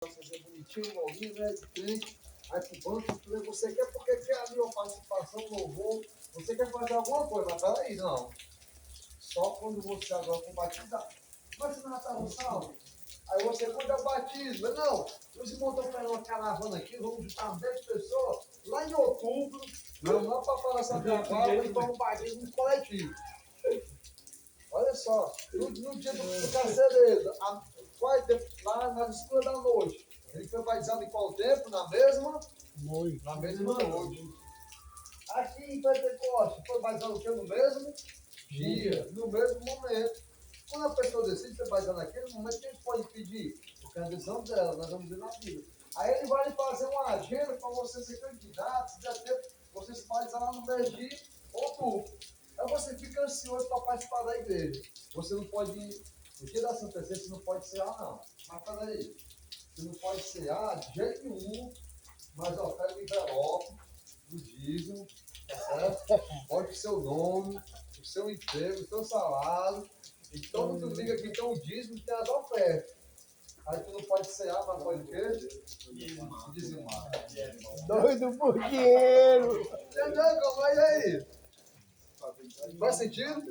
fazer bonitinho, novinho, né? Tem. Aí pro banco, você quer porque quer ali uma participação, louvor, você quer fazer alguma coisa, mas peraí, não. Só quando você agora for batizar. Mas você não está no salvo. Aí você, quando é o batismo, não, os irmãos estão pegando uma caravana aqui, vamos juntar 10 pessoas, lá em outubro, vamos lá para falar essa caravana e para um batismo coletivo. Olha só, no dia do carcereiro, lá nas escuras da noite, ele foi batizado em qual tempo? Na mesma noite. Na mesma noite. Aqui em Pentecoste, foi batizado o quê? No mesmo dia, no mesmo momento. Quando a pessoa decide ser batizada naquele momento, o que a gente pode pedir? Porque é a decisão dela, nós vamos ver na Bíblia. Aí ele vai lhe fazer uma agenda para você ser candidato, se der tempo, você se batizar lá no mês de outubro. Aí você fica ansioso para participar da igreja. Você não pode, no dia da Santa Ceia, você não pode cear, não. Mas peraí, você não pode cear de jeito nenhum, mas ó, pega o envelope do dízimo, tá certo? Bote o seu nome, o seu emprego, o seu salário. E todo domingo aqui tem o dízimo e tem as ofertas. Aí tu não pode cear, mas pode o quê? Dizimar. Doido por dinheiro. Entendeu? Como é aí? Faz sentido?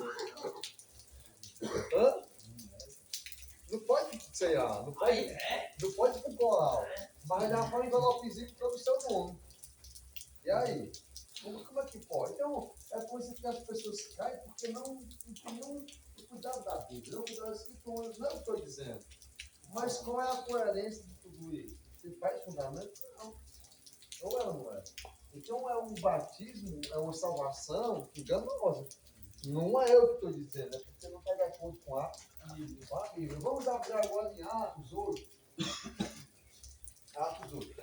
Hã? Não pode cear, não pode ir pro coral. Mas já foi um envelopezinho com todo o seu nome. E aí? Como é que pode? Então, é coisa que as pessoas caem porque não tem cuidado da Bíblia, não cuidado das escrituras, não é o que eu estou dizendo. Mas qual é a coerência de tudo isso? Você faz fundamento? Não. Ou ela não é? Então, é um batismo, é uma salvação enganosa. Não é eu que estou dizendo, é porque não está de acordo com a Bíblia. Vamos abrir agora em Atos 8. Atos 8.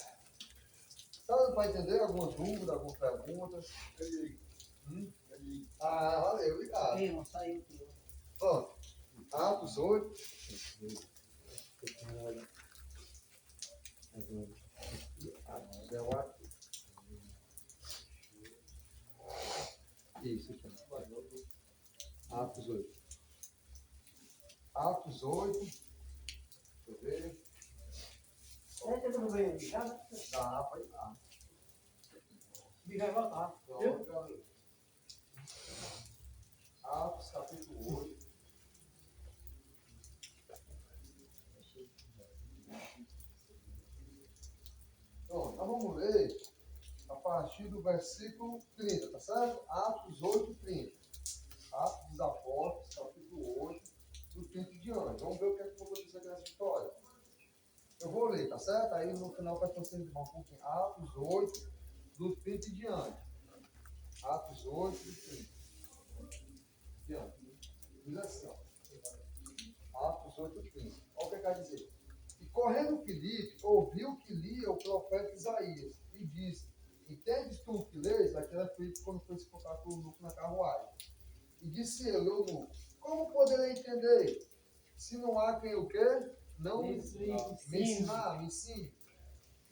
Está dando para entender? Alguma dúvida, alguma pergunta? Valeu, obrigado. Pronto. Atos 8. Isso. Atos 8. Atos 8. Deixa eu ver. Dá, pode dar. Me vai voltar. Atos capítulo 8. Pronto, nós vamos ler a partir do versículo 30, tá certo? Atos 8, 30. Atos dos Apóstolos, capítulo 8, do 30 em diante. Vamos ver o que é que eu vou dizer nessa história. Eu vou ler, tá certo? Aí no final vai ser um pouquinho. Atos 8, do 30 em diante. Atos 8, do 30. Diante. Diz assim, ó. Atos 8, 30. Olha o que quer dizer. E correndo Filipe, ouviu que lia o profeta Isaías, e disse: entendes tu o que lês? Aquela Filipe quando foi se encontrar com o eunuco na carruagem. E disse ele, eunuco: como poderei entender? Se não há quem o quê? Não me ensinar, me ensine.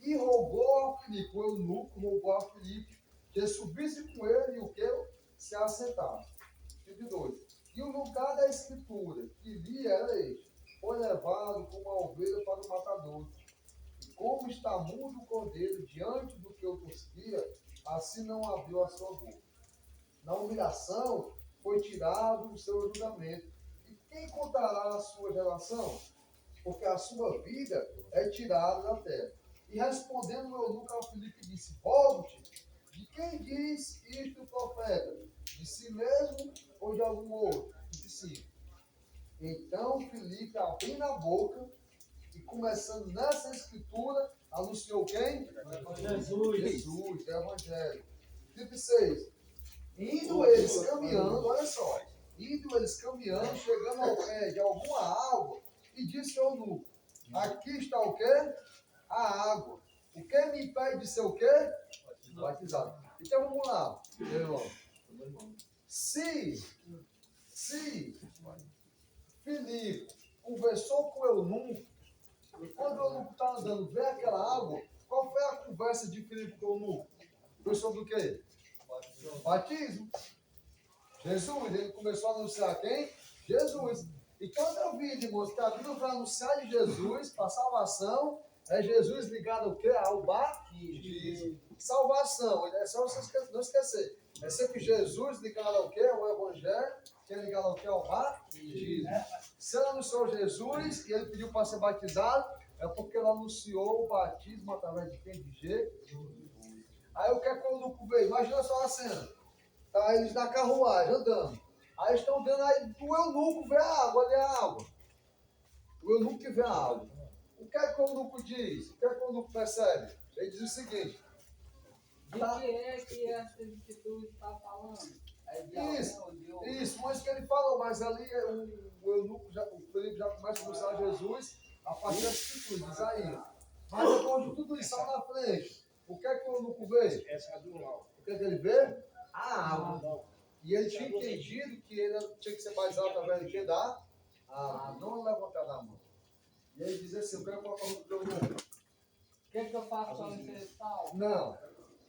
E rogou ao Filipe, o eunuco rogou a Filipe que subisse com ele e o que? Se assentasse. 22. E o lugar da escritura que lia era este: foi levado como uma ovelha para o matador. E como está mudo o cordeiro diante do que eu conseguia, assim não abriu a sua boca. Na humilhação foi tirado o seu julgamento. E quem contará a sua geração? Porque a sua vida é tirada da terra. E respondendo o eunuco ao Filipe disse: rogo-te, de quem diz isto o profeta? De si mesmo ou de algum outro? De si. Então Filipe, abrindo a boca e começando nessa escritura, anunciou quem? Jesus. Jesus, é o Evangelho. 36. Indo eles caminhando, olha só, indo eles caminhando, chegando ao pé de alguma água, e disse ao eunuco: aqui está o quê? A água. O que me impede de ser o quê? Batizado. Então vamos lá, meu irmão. Se Filipe conversou com o eunuco, e quando o eunuco está andando, vê aquela água, qual foi a conversa de Filipe com o eunuco? Foi sobre o quê? Batismo. Jesus, ele começou a anunciar quem? Jesus. E quando eu vi, irmãos, que a Bíblia vai anunciar de Jesus para salvação, É Jesus ligado ao quê? Ao batismo. Salvação. É só vocês não esquecer. É sempre Jesus ligado ao quê? Ao Evangelho, que é ligado ao quê? Ao batismo. Se ele anunciou Jesus e ele pediu para ser batizado, é porque ele anunciou o batismo através de quem? De Jesus. Aí o que é que o eunuco veio? Imagina só a cena. Tá eles na carruagem andando. Aí estão vendo aí o eunuco vê a água, ali a água. O eunuco que vê a água. O que é que o eunuco diz? O que é que o eunuco percebe? Ele diz o seguinte. De que é que essa atitude está falando? É de Isso, alguém ou de outro? isso, mas que ele falou, mas ali o eunuco, o Felipe já começa a mostrar Jesus a partir da atitude, diz aí. Mas depois de tudo isso lá na frente, o que é que o eunuco vê? Essa é do mal. O que é que ele vê? A água. E ele tinha entendido que ele tinha que ser batizado através de quê? Da água, não levantar da mão. E ele diz assim, eu quero colocar o teu nome. O que é que eu faço para me ser salvo? Não,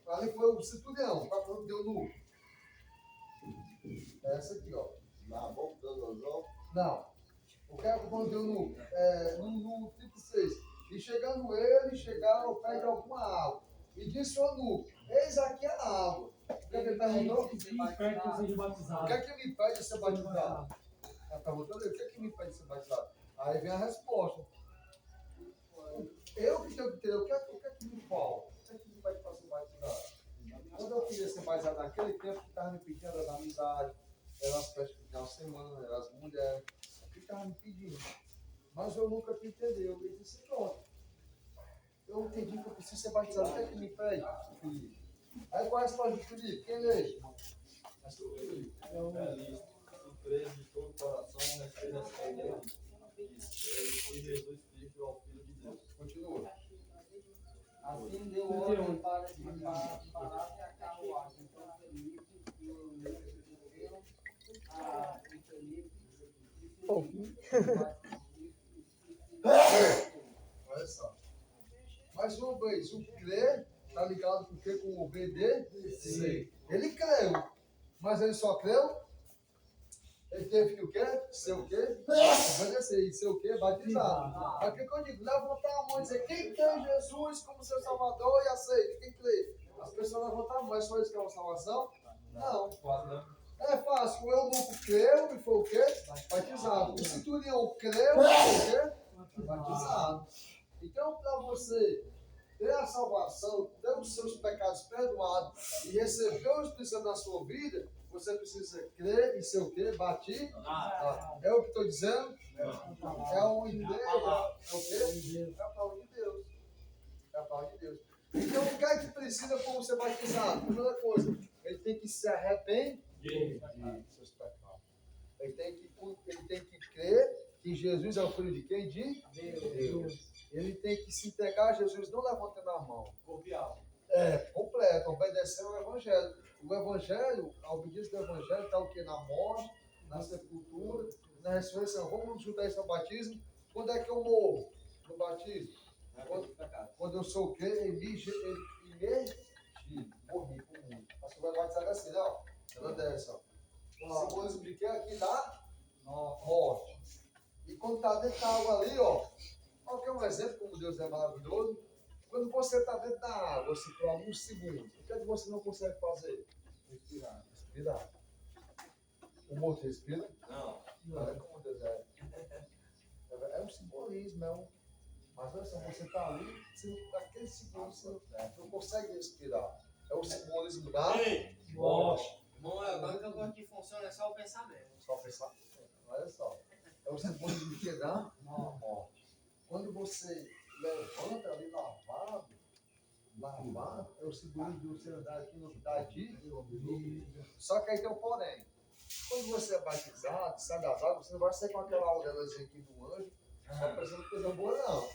ali foi o centurião, para o teu nu. Essa aqui, ó. Na boca do anzol. Não. O que é que aconteceu no 36? E chegando ele, chegaram ao pé de alguma água. E disse ao nu, eis aqui a água. O que é que ele perguntou? Que me impede que eu seja O batizado? que é que me impede de ser batizado? Ela perguntou ele, o que é que me impede de ser batizado? Aí vem a resposta. Eu que tenho que ter, o que é que me falta? O que é que me impede de ser batizado? Quando eu queria ser batizado naquele tempo, que estava me pedindo era da amizade, eram as festas de uma semana, eram as mulheres, que estavam me pedindo. Mas eu nunca fui entender. Eu disse, pronto. Eu entendi que eu preciso ser batizado. O que é que me impede, Felipe? Aí qual é a resposta de Felipe? Quem lê? Feliz, surpreso de todo o coração, recebe essa ideia. Que Jesus Cristo é o Filho de Deus. Continua. Assim deu ordem para que parasse a carruagem. Então Felipe e o Felipe Olha só. Mais uma vez, o crer está ligado com o quê? Com o obedecer. Ele creu, mas ele só creu. Ele teve que o quê? Ser o quê? Obedecer. E ser o quê? Batizado. Aqui que eu digo, levantar a mão e dizer, quem crê em Jesus como seu Salvador e aceita? Quem crê? As pessoas levantam a mão, é só isso que é uma salvação? Não. É fácil. O eunuco creu e foi o quê? Batizado. O centurião creu e foi o quê? Batizado. Então, para você ter a salvação, ter os seus pecados perdoados e receber o Espírito Santo na sua vida, você precisa crer e ser o quê? Batizado. É o que estou dizendo? É o quê? É a palavra de Deus. É a palavra de Deus. Então, o que é que precisa para você batizado? Primeira coisa, ele tem que se arrepender de seus pecados. Ele tem que crer que Jesus é o Filho de quem? De Deus. Ele tem que se entregar a Jesus, não levantando a mão. Cordial. Completo, obedecer ao Evangelho. O Evangelho, a obediência do Evangelho está o quê? Na morte, na sepultura, na ressurreição. Vamos juntar isso ao batismo. Quando é que eu morro? No batismo? Quando eu sou o quê? Emergido. Morri com o mundo. A pessoa vai batizar assim, não? Ela desce, ó. O simbolismo de quê? Aqui dá morte. E quando está dentro da água ali, ó. Qual que é um exemplo como Deus é maravilhoso? Quando você está dentro da água, assim, por alguns segundos, o que é que você não consegue fazer? Respirar. O morto respira? Não. Olha como Deus é. É um simbolismo, mas olha só, você está ali, naquele segundo você não consegue respirar. É o simbolismo da morte. Bom, agora que eu gosto que funciona é só o pensamento. Só pensar. Olha só. É o simbolismo de que dá morte. Quando você levanta ali lavado, é o simbolismo de você andar aqui no lugar de. Só que aí tem um porém. Quando você é batizado, sai das águas, você não vai sair com aquela auréolazinha aqui do anjo, só pensando em coisa boa, não.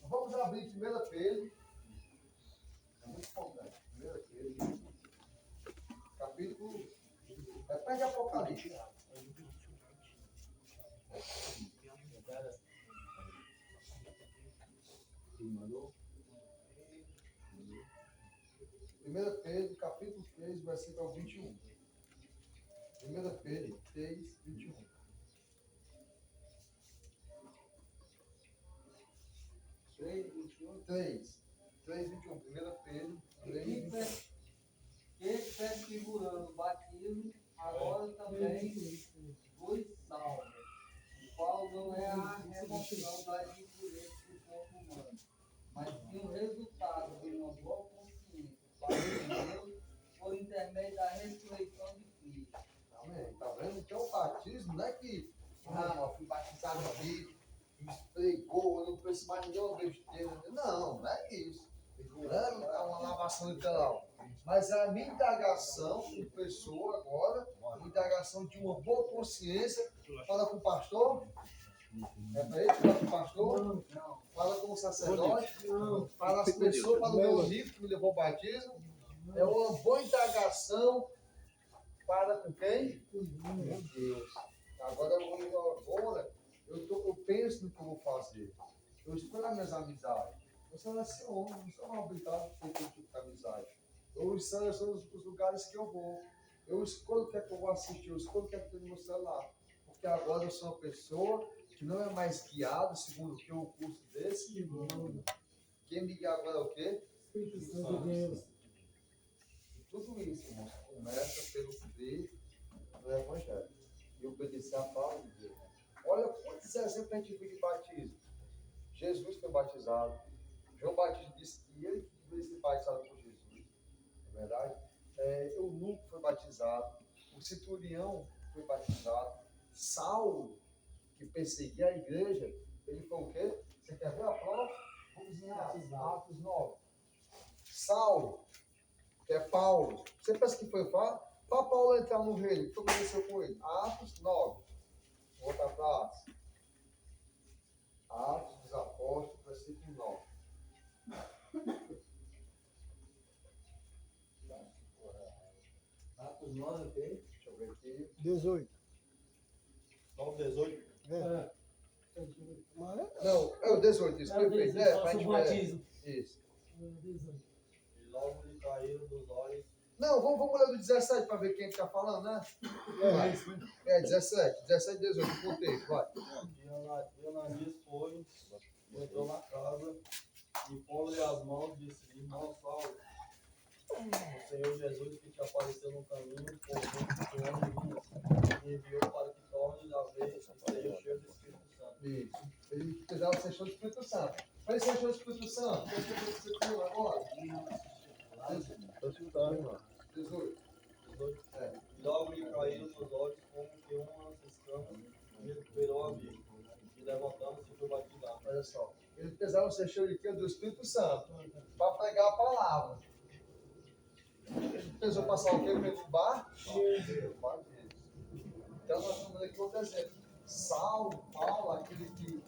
Vamos abrir 1 Pedro. É muito importante. 1 Pedro. Capítulo. Pede Apocalipse. Mandou? 1 Pedro, capítulo 3, versículo 21. 1 Pedro 3, 21. 3, 21. 3, 21, 1 Pedro 3, Que prefigurando o batismo, agora também vos salva, o qual não é a remoção da impureza do corpo humano, mas sim o resultado de uma boa consciência para com Deus por intermédio da ressurreição de Cristo. amém, tá vendo? Então o batismo não é que, eu fui batizado ali, me pregou, eu não preciso mais ninguém ouvir de Deus. Não é isso. Não é uma lavação literal. Mas é a minha indagação com pessoa agora, indagação de uma boa consciência, fala com o pastor, é para ele, fala com o pastor, fala com o sacerdote, fala as pessoas, fala o meu amigo que me levou ao batismo. É uma boa indagação para com quem? Meu Deus. Agora eu penso no que eu vou fazer. Eu escolho as minhas amizades. Eu seleciono, não sou obrigado a ter tipo de amizade. Eu seleciono os lugares que eu vou. Eu escolho o que é que eu vou assistir, eu escolho o que é que tem no meu celular. Porque agora eu sou uma pessoa que não é mais guiada, segundo o que o curso desse. Quem me guia agora é o quê? Espírito Santo de Deus. E tudo isso, irmãos, começa pelo crer no Evangelho e obedecer a palavra de Deus. Olha quantos exemplos a gente viu de batismo. Jesus foi batizado. João Batista disse que ele deveria ser batizado por Jesus. Não é verdade? Eunuco foi batizado. O centurião foi batizado. Saulo, que perseguia a igreja, ele foi o quê? Você quer ver a prova? Vamos em Atos 9. Saulo, que é Paulo. Você pensa que foi fácil? Para Paulo entrar no reino, o que aconteceu com ele? Atos 9. Vou voltar para Atos. Atos dos Apóstolos, versículo 9. Atos 9, ok? Deixa eu ver aqui. 18. 9, 18. É. Não, é o 18, isso, perfeito. Para a gente ver. Batismo. Isso. 18. E logo lhe caíram dos olhos. Não, vamos ler do 17 para ver quem está falando, né? É isso, né? 17, 18, o contexto, vai. E Ananias foi, entrou na casa e pondo-lhe as mãos, disse: Irmão Saulo, o Senhor Jesus que te apareceu no caminho, por meio me enviou para que torne a ver e seja cheio do Espírito Santo. Isso. Ele precisava ser cheio do Espírito Santo. Para ele ser cheio do Espírito Santo, o que você tem agora? Estou escutando, irmão. 18. 18. É. E logo lhe caíram dos olhos como que umas escamas, e recuperou a vista. E levantando-se foi batizado. Olha só. Ele precisava ser cheio de quê? Do Espírito Santo. Para pregar a palavra. Ele precisou passar o quê? Pelo bar? Então nós vamos ver aqui outro exemplo. Saulo, Paulo, aquele que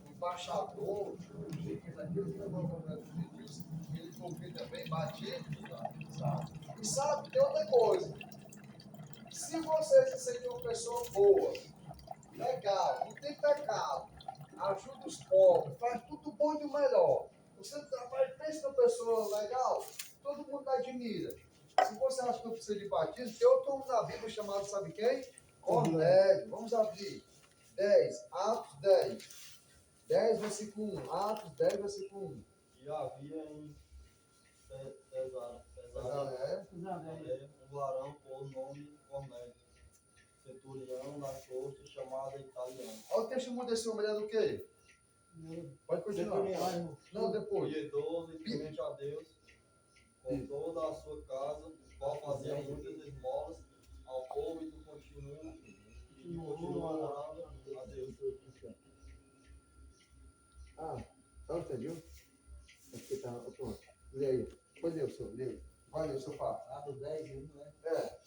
o embaixador, aquele que levou o governo dos gentios, ele foi o que também batido. E sabe, tem outra coisa. Se você se sentir uma pessoa boa, legal, não tem pecado, ajuda os pobres, faz tudo bom e do melhor. Você trabalha, pensa numa pessoa legal, todo mundo admira. Se você acha que não precisa de batismo, tem outro nome na Bíblia chamado, sabe quem? Cornélio. Vamos abrir. 10, Atos 10. 10, versículo 1. Atos 10, versículo 1. E havia em Cesarea Cesaré. um varão por nome Cornélio, centurião da corte chamada italiana. Olha o testemunho desse homem, ele é do quê? Pode continuar. Não, depois. Piedoso e temente a Deus, com toda a sua casa, o qual fazia muitas esmolas ao povo e continua orando a Deus. Não entendeu? É porque tá pronto. Lê aí. Pode ler o seu, lê. Vai ler o seu papo. Atos 10, 1, né? É.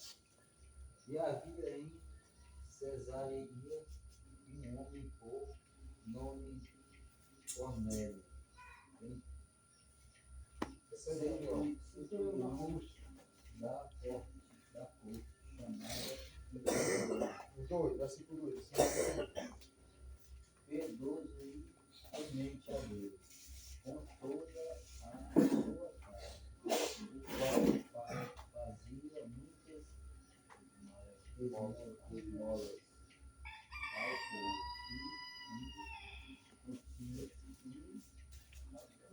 E havia em Cesareia um homem por nome Cornélio. Centurião da corte chamada 2, versículo 2. piedoso e temente a Deus, com toda a sua casa, o qual fazia muitas esmolas ao povo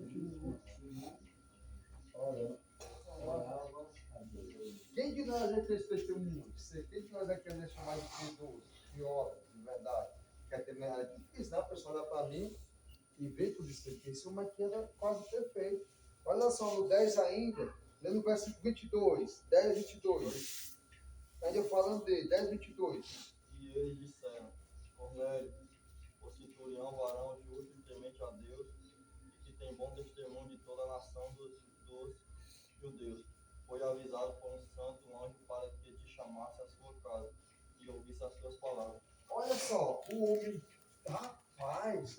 e você, quem que nós é querendo chamar de piedoso, de obra, de verdade? Quer ter merda aqui? Difícil, né? A pessoa olha para mim e vê tudo isso aqui. Esse homem aqui era quase perfeito. Olha só, no 10 ainda, lendo o versículo 22, 10 22. Ainda falando dele, 10, 22. E eles disseram: Cornélio, o centurião, varão justo e temente a Deus, e que tem bom testemunho de toda a nação dos judeus, foi avisado por um santo anjo para que te chamasse à sua casa e ouvisse as suas palavras. Olha só, o homem, rapaz,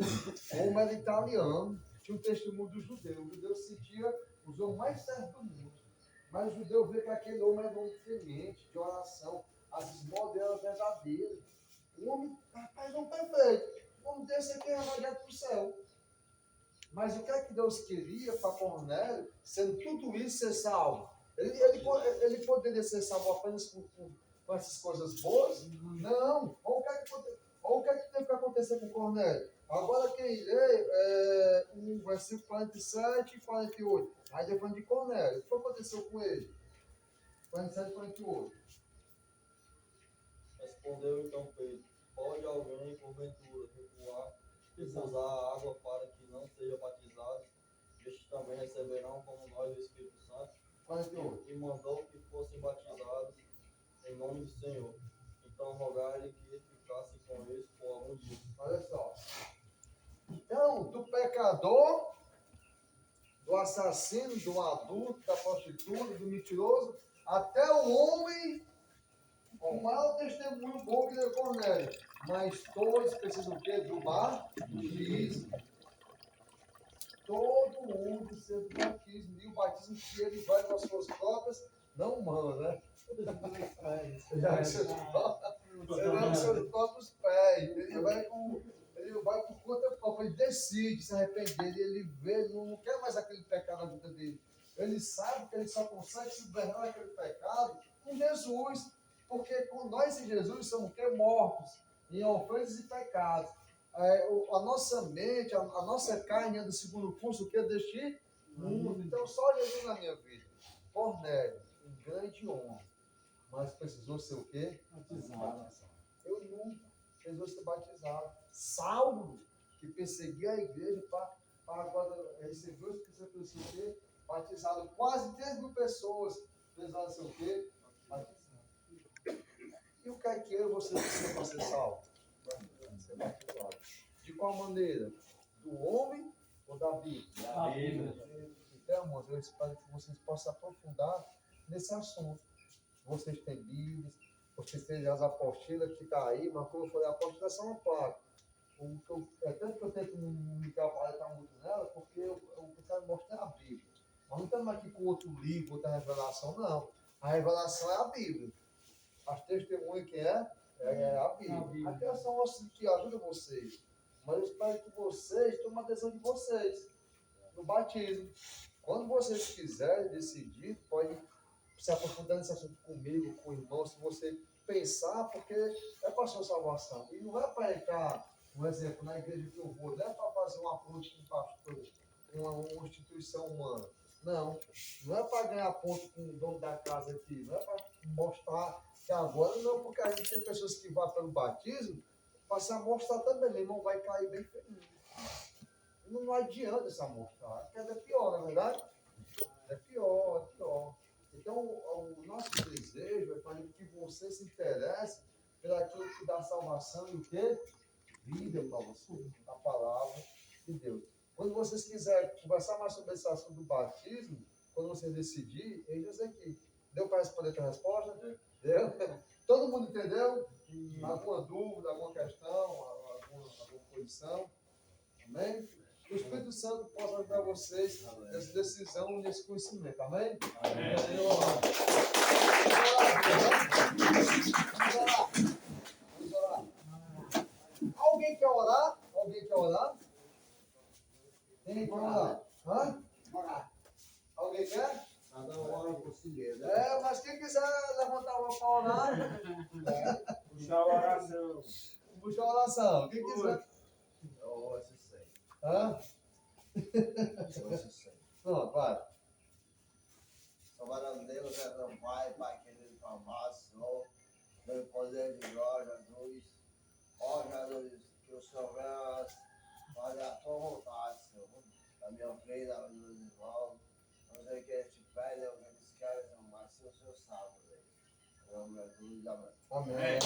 o homem era italiano, tinha um testemunho do judeu. O judeu se sentia os homens mais certos do mundo. Mas o judeu vê que aquele homem era um homem temente, de oração, as esmolas eram verdadeiras. O homem, rapaz, é um perfeito. O homem desse aqui era direto para o céu. Mas o que é que Deus queria para Cornélio, sendo tudo isso, ser salvo? Ele poderia ser salvo apenas com essas coisas boas? Não. Olha o que é que teve que acontecer com Cornélio. Agora quem lê o versículo 47 e 48. Aí depois de Cornélio. O que aconteceu com ele? 47 e 48. Respondeu então Pedro: Pode alguém, porventura, recusar a água para que não sejam batizados? Estes também receberão, como nós, o Espírito Santo. 48. E mandou que fossem batizados em nome do Senhor. Então rogai-lhe que ficasse com eles por algum dia. Olha só. Então, do pecador, do assassino, do adulto, da prostituta, do mentiroso, até o homem com o maior testemunho bom que é Cornélio. Mas todos precisam o quê? Do batismo. Todo mundo precisa do batismo. E o batismo que ele vai com as suas próprias, não mãos, né? Já com seus próprios pés. Ele vai por conta própria, ele decide se arrepender, ele vê, ele não quer mais aquele pecado na vida dele. Ele sabe que ele só consegue se libertar daquele pecado com Jesus. Porque com nós em Jesus somos mortos em ofensas e pecados. A nossa mente, a nossa carne anda segundo o curso que deste mundo. Então só Jesus na minha vida. Cornélio, um grande homem, mas precisou ser o quê? Batizado. Eu nunca precisou ser batizado. Saulo, que perseguia a igreja para agora receber os que precisou ser o quê? Batizado. Quase 3.000 pessoas precisaram ser o quê? Batizado. E o que é que eu e você precisa para ser salvo? Ser batizado. De qual maneira? Do homem ou da Bíblia? Da Bíblia. Então, irmãos, eu espero que vocês possam aprofundar nesse assunto. Vocês têm Bíblias, vocês têm as apostilas que estão aí, mas como eu falei, a apostila é só uma placa. Tanto que eu tento não me trabalhar muito nela, porque eu quero mostrar a Bíblia. Nós não estamos aqui com outro livro, outra revelação, não. A revelação é a Bíblia. As testemunhas que é a Bíblia. Aqui são as que ajudam vocês. Mas eu espero que vocês tomem a decisão de vocês no batismo. Quando vocês quiserem decidir, pode se aprofundar nesse assunto comigo, com o irmão, se você pensar, porque é para a sua salvação. E não é para entrar, por exemplo, na igreja que eu vou, não é para fazer uma ponte com um pastor, uma instituição humana. Não é para ganhar ponto com o dono da casa aqui, não é para mostrar que agora não, porque a gente tem pessoas que vão pelo batismo, para se amostrar também, meu irmão vai cair bem feliz. Não adianta se amostrar, porque é pior, não é verdade? É pior. Então, o nosso desejo é para que você se interesse pelaquilo que dá salvação e o quê? Vida para você, a palavra de Deus. Quando vocês quiserem conversar mais sobre esse assunto do batismo, quando você decidir, eis aqui. Deu para responder a tua resposta? Deu? Todo mundo entendeu? Alguma dúvida, alguma questão, alguma posição? Amém? Que o Espírito Santo possa ajudar vocês nessa decisão, nesse conhecimento. Amém? Amém. Vamos orar. Alguém quer orar? Quem quer orar? Hã? Alguém quer? Cada hora por si mesmo. Mas quem quiser levantar a mão para orar, Puxar a oração. puxa a oração. Quem quiser. Eu sei. Hã? Eu sei. Pronto, vai. Soberano Deus, Pai querido, Pai, Senhor, nome de Jorge, Jesus. Ó, Jesus, que o Senhor venha fazer a tua vontade, Senhor. Da minha vida, dos meus irmãos. Não sei o que eles te pedem, o que eles querem, Senhor, mas se o Senhor sabe, velho. Em nome de Jesus, amém. Amém.